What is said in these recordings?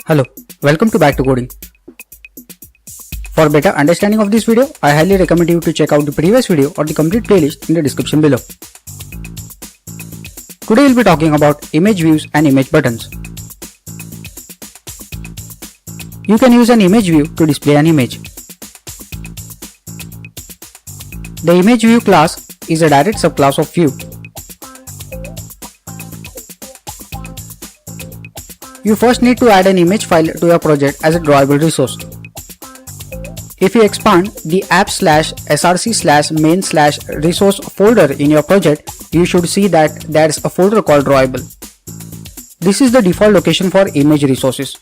Hello, welcome to Back to Coding. For better understanding of this video, I highly recommend you to check out the previous video or the complete playlist in the description below. Today we'll be talking about image views and image buttons. You can use an image view to display an image. The image view class is a direct subclass of view. You first need to add an image file to your project as a drawable resource. If you expand the app/src/main/resource folder in your project, you should see that there's a folder called drawable. This is the default location for image resources.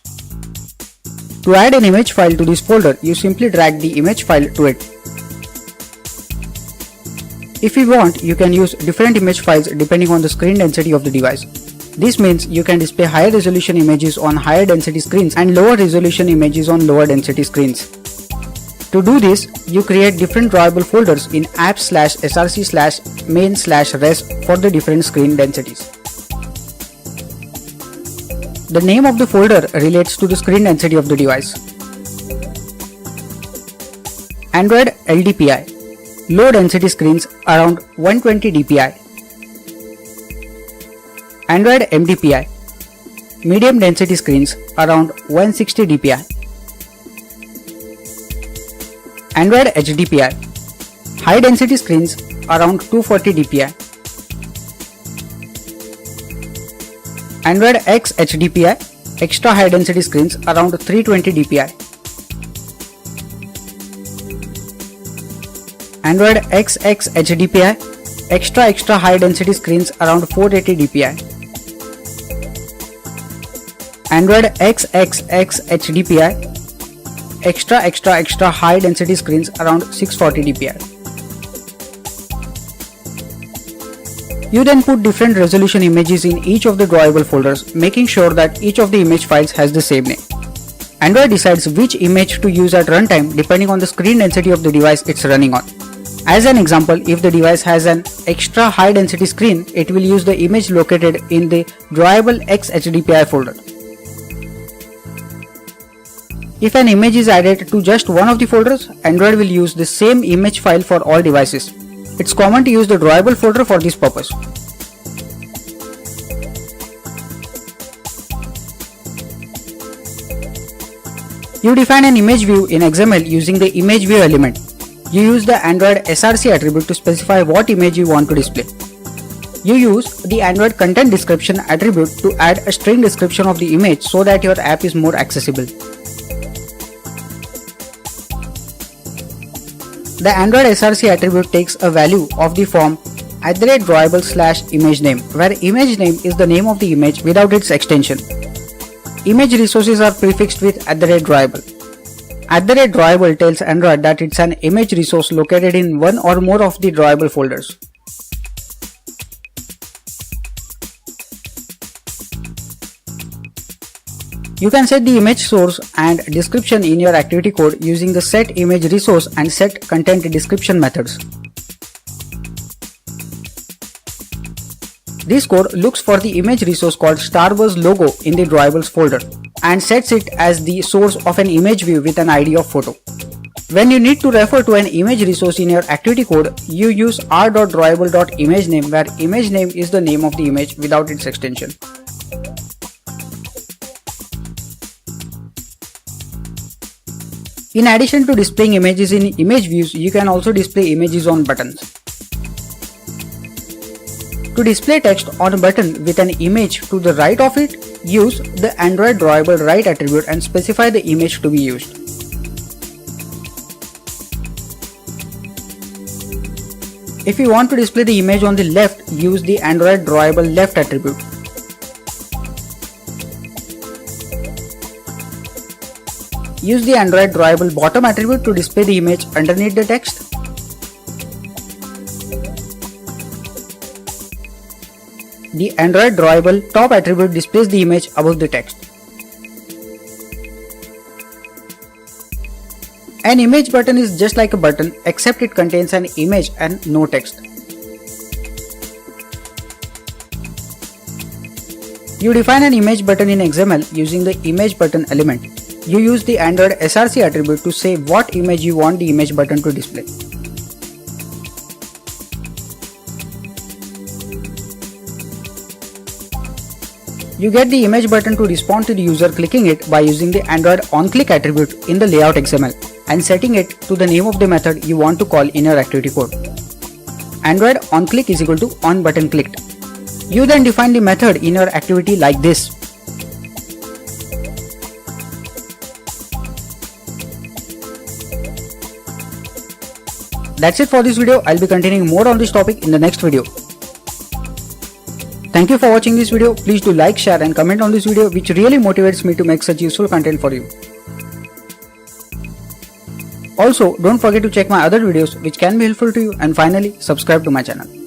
To add an image file to this folder, you simply drag the image file to it. If you want, you can use different image files depending on the screen density of the device. This means you can display higher resolution images on higher density screens and lower resolution images on lower density screens. To do this, you create different drawable folders in app/src/main/res for the different screen densities. The name of the folder relates to the screen density of the device. Android LDPI, low density screens around 120 dpi. Android MDPI, medium density screens around 160 dpi. Android HDPI, high density screens around 240 dpi. Android XHDPI, extra high density screens around 320 dpi. Android XXHDPI, extra high density screens around 480 dpi. Android XXX HDPI, extra high density screens around 640 dpi. You then put different resolution images in each of the drawable folders, making sure that each of the image files has the same name. Android decides which image to use at runtime depending on the screen density of the device it's running on. As an example, if the device has an extra high density screen, it will use the image located in the drawable XHDPI folder. If an image is added to just one of the folders, Android will use the same image file for all devices. It's common to use the drawable folder for this purpose. You define an image view in XML using the image view element. You use the Android SRC attribute to specify what image you want to display. You use the Android content description attribute to add a string description of the image so that your app is more accessible. The Android SRC attribute takes a value of the form @drawable/image name, where image name is the name of the image without its extension. Image resources are prefixed with @drawable. @drawable tells Android that it's an image resource located in one or more of the drawable folders. You can set the image source and description in your activity code using the setImageResource and setContentDescription methods. This code looks for the image resource called Star Wars logo in the drawables folder and sets it as the source of an image view with an ID of photo. When you need to refer to an image resource in your activity code, you use r.drawable.imageName, where image name is the name of the image without its extension. In addition to displaying images in image views, you can also display images on buttons. To display text on a button with an image to the right of it, use the Android drawable right attribute and specify the image to be used. If you want to display the image on the left, use the Android drawable left attribute. Use the Android drawable bottom attribute to display the image underneath the text. The Android drawable top attribute displays the image above the text. An image button is just like a button, except it contains an image and no text. You define an image button in XML using the image button element. You use the Android src attribute to say what image you want the image button to display. You get the image button to respond to the user clicking it by using the Android onClick attribute in the layout XML and setting it to the name of the method you want to call in your activity code. Android onClick is equal to onButtonClicked. You then define the method in your activity like this. That's it for this video. I'll be continuing more on this topic in the next video. Thank you for watching this video. Please do like, share and comment on this video, which really motivates me to make such useful content for you. Also, don't forget to check my other videos which can be helpful to you, and finally subscribe to my channel.